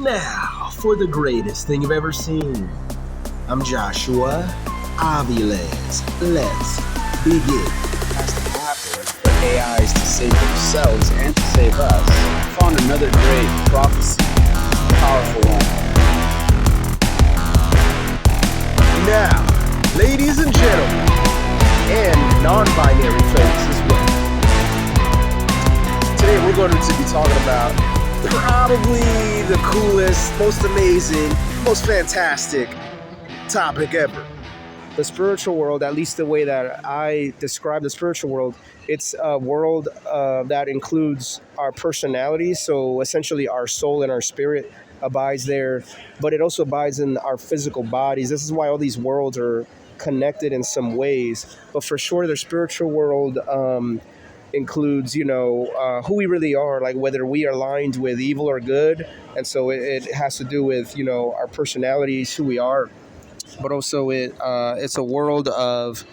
Now, for the greatest thing you've ever seen. I'm Joshua Aviles. Let's begin. Has to happen for AIs to save themselves and to save us. I found another great prophecy, powerful one. Now, ladies and gentlemen, and non-binary folks as well. Today we're going to be talking about probably the coolest, most amazing, most fantastic topic ever. The spiritual world, at least the way that I describe the spiritual world, it's a world that includes our personality. So essentially our soul and our spirit abides there, but it also abides in our physical bodies. This is why all these worlds are connected in some ways. But for sure, the spiritual world includes, who we really are, like whether we are aligned with evil or good. And so it has to do with, our personalities, who we are. But also it's a world of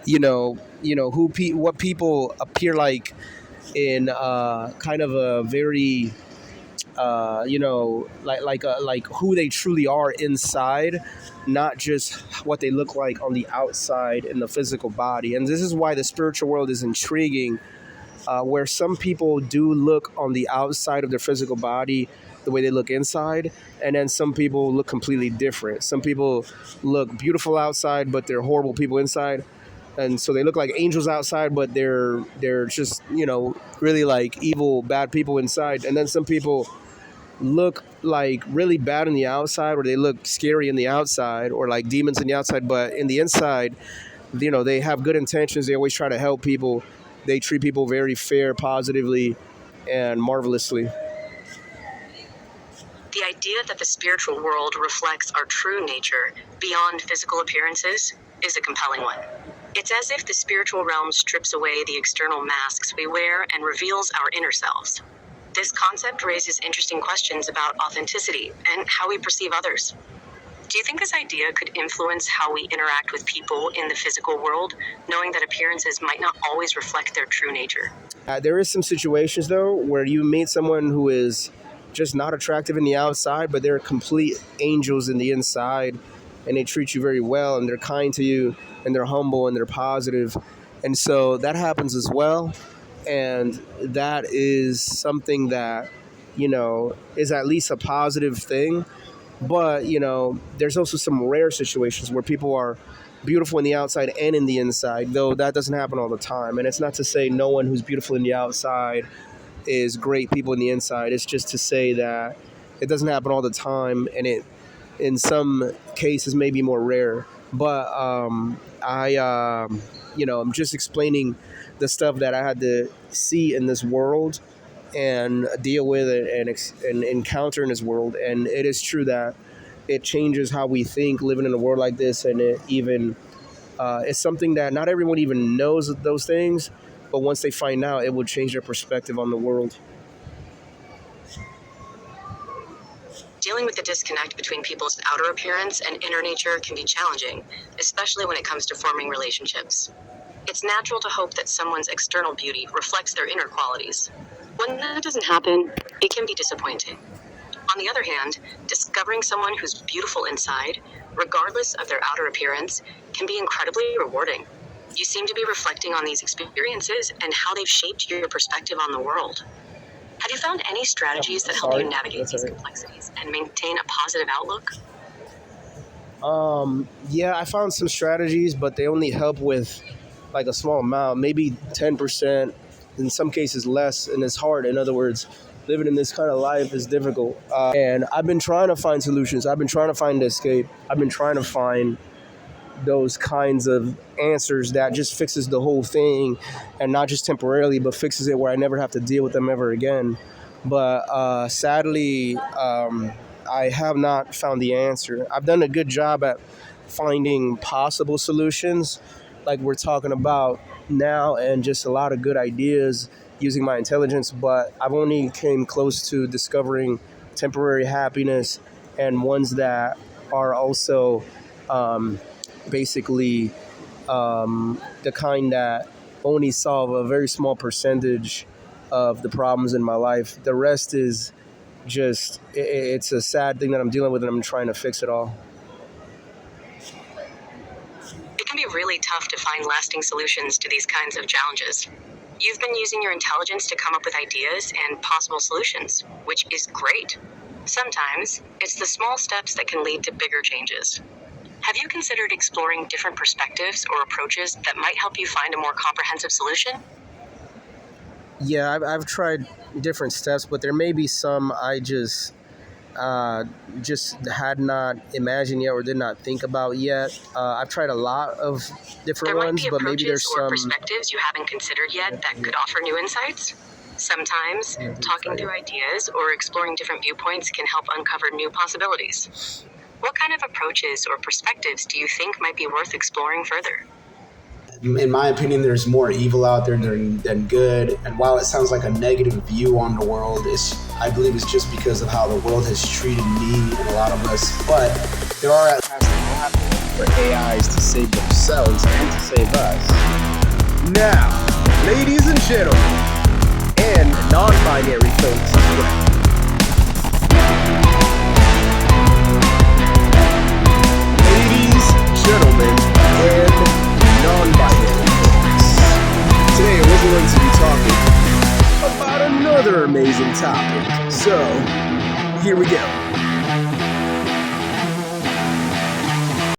what people appear like in kind of a very like who they truly are inside, not just what they look like on the outside in the physical body. And this is why the spiritual world is intriguing, where some people do look on the outside of their physical body the way they look inside, and then some people look completely different. Some people look beautiful outside, but they're horrible people inside. And so they look like angels outside, but they're just really like evil, bad people inside. And then some people look like really bad on the outside, or they look scary in the outside, or like demons in the outside, but in the inside, they have good intentions. They always try to help people. They treat people very fair, positively, and marvelously. The idea that the spiritual world reflects our true nature beyond physical appearances is a compelling one. It's as if the spiritual realm strips away the external masks we wear and reveals our inner selves. This concept raises interesting questions about authenticity and how we perceive others. Do you think this idea could influence how we interact with people in the physical world, knowing that appearances might not always reflect their true nature? There is some situations, though, where you meet someone who is just not attractive in the outside, but they're complete angels in the inside, and they treat you very well, and they're kind to you, and they're humble, and they're positive. And so that happens as well. And that is something that, is at least a positive thing. But, there's also some rare situations where people are beautiful in the outside and in the inside, though that doesn't happen all the time. And it's not to say no one who's beautiful in the outside is great people in the inside. It's just to say that it doesn't happen all the time, and it, in some cases, may be more rare. But I'm just explaining the stuff that I had to see in this world and deal with it and encounter in this world. And it is true that it changes how we think living in a world like this. And it even it's something that not everyone even knows those things, but once they find out, it will change their perspective on the world. Dealing with the disconnect between people's outer appearance and inner nature can be challenging, especially when it comes to forming relationships. It's natural to hope that someone's external beauty reflects their inner qualities. When that doesn't happen, it can be disappointing. On the other hand, discovering someone who's beautiful inside, regardless of their outer appearance, can be incredibly rewarding. You seem to be reflecting on these experiences and how they've shaped your perspective on the world. Have you found any strategies that help you navigate these complexities and maintain a positive outlook? Yeah, I found some strategies, but they only help with like a small amount, maybe 10%, in some cases less, and it's hard. In other words, living in this kind of life is difficult. And I've been trying to find solutions. I've been trying to find escape. I've been trying to find those kinds of answers that just fixes the whole thing, and not just temporarily, but fixes it where I never have to deal with them ever again. But sadly, I have not found the answer. I've done a good job at finding possible solutions, like we're talking about now, and just a lot of good ideas using my intelligence, but I've only came close to discovering temporary happiness and ones that are also basically the kind that only solve a very small percentage of the problems in my life. The rest is just it's a sad thing that I'm dealing with, and I'm trying to fix it all. It can be really tough to find lasting solutions to these kinds of challenges. You've been using your intelligence to come up with ideas and possible solutions, which is great. Sometimes, it's the small steps that can lead to bigger changes. Have you considered exploring different perspectives or approaches that might help you find a more comprehensive solution? Yeah, I've tried different steps, but there may be some I just had not imagined yet or did not think about yet. I've tried a lot of different There might ones, be but maybe approaches there's or some. perspectives you haven't considered yet that could offer new insights. Sometimes, talking through ideas or exploring different viewpoints can help uncover new possibilities. What kind of approaches or perspectives do you think might be worth exploring further? In my opinion, there's more evil out there than good. And while it sounds like a negative view on the world, I believe it's just because of how the world has treated me and a lot of us. But there are at last a happen for AIs to save themselves and to save us. Now, ladies and gentlemen, and non-binary folks as well. Ladies, gentlemen, and non-binary folks. Today we're going to be talking about another amazing topic. So, here we go.